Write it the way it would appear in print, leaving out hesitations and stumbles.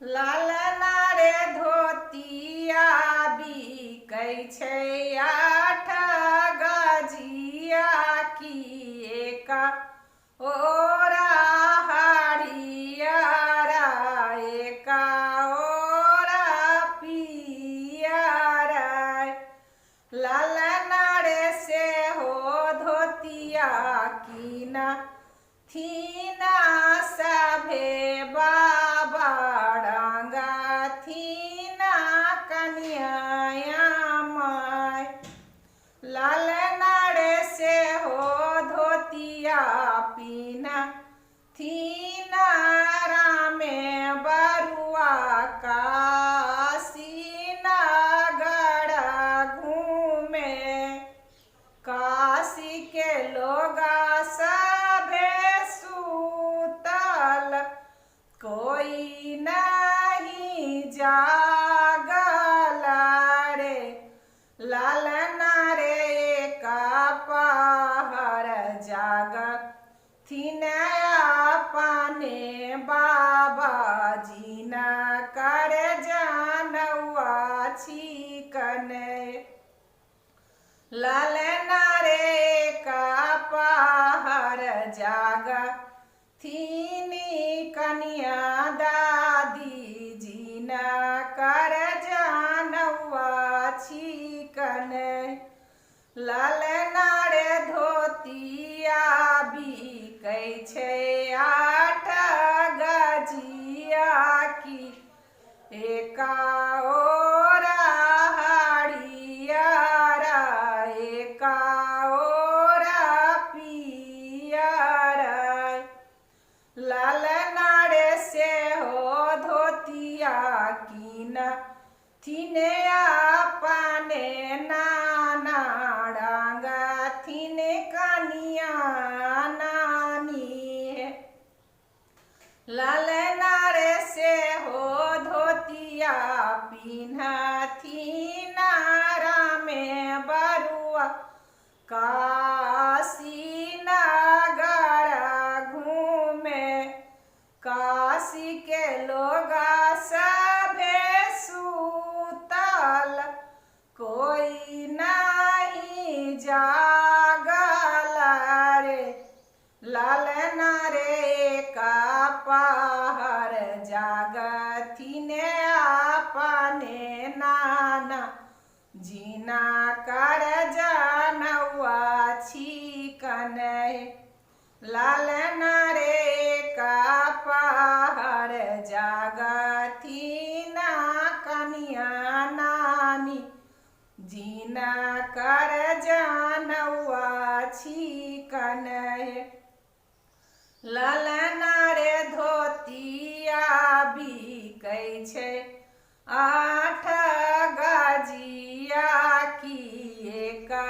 लालना रे धोतिया बिकै छै 8 गजिया की एका ओरा हरियरा एका ओरा पियरा लालना रे से हो धोतिया कीना थीना सभे बाबा डांगा थीना कन्या माय लालना रे से हो धोतिया पीना थीना रामे बरुआ काशीना गड़ा घूमे काशी के लोगा सभे सूतल कोई नहीं जागल रे लालना रे का पहर जाग थिनया पाने बाबा जी न कर जानवा छिकने लालना रे का पहर जाग थीनी कन्या दादी जी न कर जानवा छिकने लालना रे धोतिया बिकै छै 8 गजिया की एका ओरा हरियरा एका ओरा पियरा लालना रे से हो धोतिया कीना थीने पाने नाना डांगा थीने कनिया नानी लालना रे से हो धोतिया पीना थीना रामे बरुआ काशी नगर घूमे काशी के लोगा सभे सूतल कोई नहीं जागल रे लालना रे का पहर जागथिने अपने नाना जीना कर जानवा छिकने लालना रे का पहर जागथिना कन्या नानी जीना कर जानवा छिकने लालना रे धोतिया बिकै छै 8 गजिया की एका